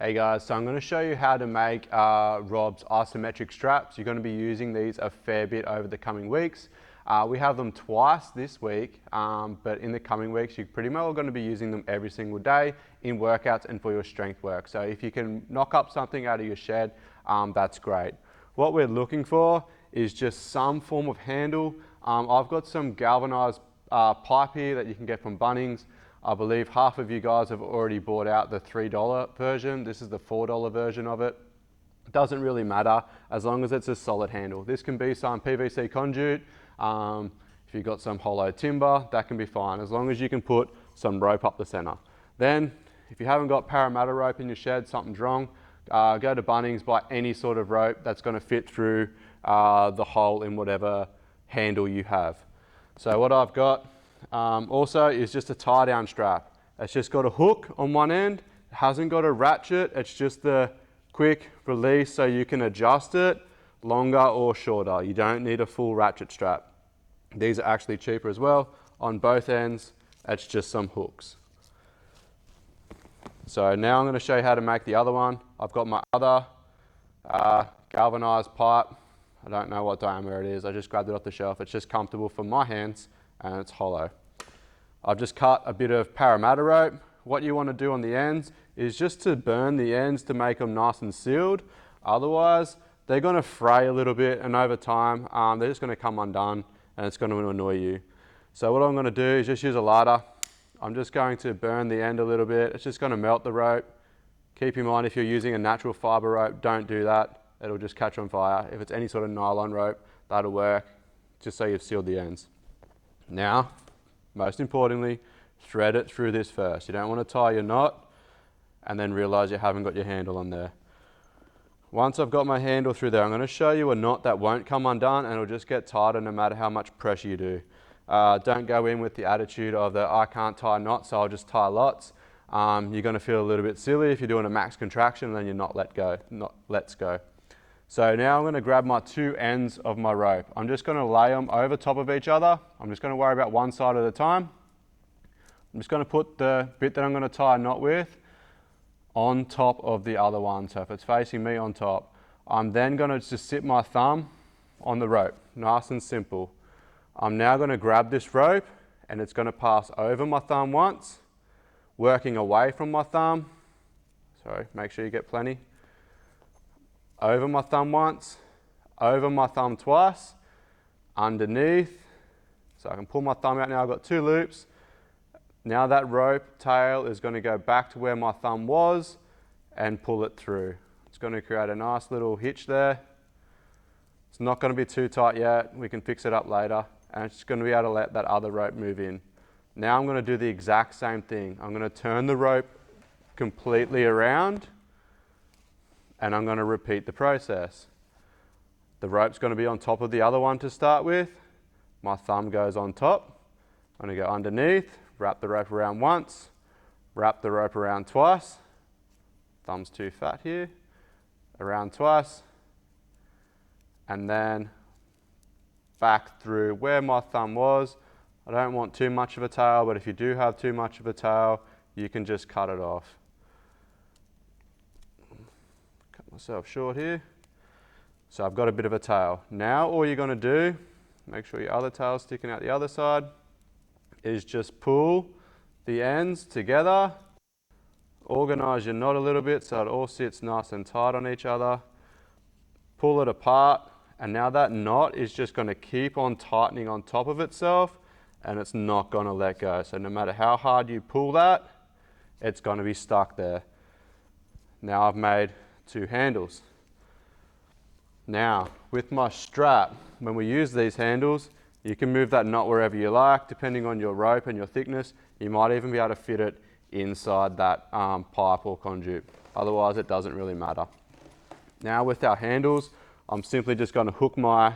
Hey guys, so I'm going to show you how to make Rob's isometric straps. You're going to be using these a fair bit over the coming weeks. We have them twice this week, but in the coming weeks you're pretty well going to be using them every single day in workouts and for your strength work. So if you can knock up something out of your shed, that's great. What we're looking for is just some form of handle. I've got some galvanized pipe here that you can get from Bunnings. I believe half of you guys have already bought out the $3 version. This is the $4 version of it. It doesn't really matter as long as it's a solid handle. This can be some PVC conduit. If you've got some hollow timber, that can be fine as long as you can put some rope up the center. Then if you haven't got Parramatta rope in your shed, something's wrong. Go to Bunnings, buy any sort of rope that's going to fit through the hole in whatever handle you have. So what I've got also is just a tie down strap. It's just got a hook on one end. It hasn't got a ratchet. It's just the quick release so you can adjust it longer or shorter. You don't need a full ratchet strap. These are actually cheaper as well. On both ends, it's just some hooks. So now I'm going to show you how to make the other one. I've got my other galvanized pipe. I don't know what diameter it is. I just grabbed it off the shelf. It's just comfortable for my hands and it's hollow. I've just cut a bit of Parramatta rope. What you want to do on the ends is just to burn the ends to make them nice and sealed. Otherwise, they're going to fray a little bit and over time, they're just going to come undone and it's going to annoy you. So what I'm going to do is just use a lighter. I'm just going to burn the end a little bit. It's just going to melt the rope. Keep in mind if you're using a natural fiber rope, don't do that. It'll just catch on fire. If it's any sort of nylon rope, that'll work, just so you've sealed the ends. Now, most importantly, thread it through this first. You don't want to tie your knot and then realize you haven't got your handle on there. Once I've got my handle through there, I'm going to show you a knot that won't come undone and it'll just get tighter no matter how much pressure you do. Don't go in with the attitude of the I can't tie knots, so I'll just tie lots. You're going to feel a little bit silly if you're doing a max contraction and then you're not lets go. So now I'm going to grab my two ends of my rope. I'm just going to lay them over top of each other. I'm just going to worry about one side at a time. I'm just going to put the bit that I'm going to tie a knot with on top of the other one. So if it's facing me on top, I'm then going to just sit my thumb on the rope. Nice and simple. I'm now going to grab this rope and it's going to pass over my thumb once, working away from my thumb. Sorry, make sure you get plenty. Over my thumb once, over my thumb twice, underneath. So I can pull my thumb out now. I've got two loops. Now that rope tail is going to go back to where my thumb was and pull it through. It's going to create a nice little hitch there. It's not going to be too tight yet. We can fix it up later. And it's just going to be able to let that other rope move in. Now I'm going to do the exact same thing. I'm going to turn the rope completely around and I'm going to repeat the process. The rope's going to be on top of the other one to start with. My thumb goes on top. I'm going to go underneath, wrap the rope around once, wrap the rope around twice. Thumb's too fat here. Around twice. And then back through where my thumb was. I don't want too much of a tail, but if you do have too much of a tail, you can just cut it off. Cut myself short here. So I've got a bit of a tail. Now all you're going to do, make sure your other tail's sticking out the other side, is just pull the ends together, organize your knot a little bit so it all sits nice and tight on each other, pull it apart, and now that knot is just going to keep on tightening on top of itself and it's not going to let go. So no matter how hard you pull that, it's going to be stuck there. Now I've made two handles. Now with my strap, when we use these handles, you can move that knot wherever you like, depending on your rope and your thickness. You might even be able to fit it inside that pipe or conduit. Otherwise it doesn't really matter. Now with our handles, I'm simply just going to hook my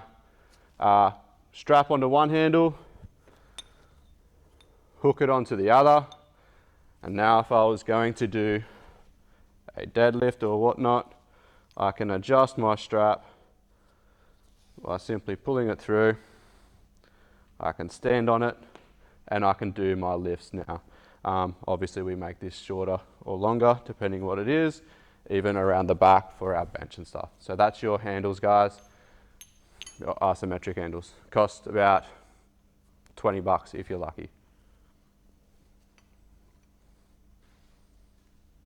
strap onto one handle, hook it onto the other, and now if I was going to do a deadlift or whatnot, I can adjust my strap by simply pulling it through. I can stand on it and I can do my lifts now. Obviously we make this shorter or longer depending what it is, even around the back for our bench and stuff. So that's your handles, guys. Your isometric handles. Cost about 20 bucks if you're lucky.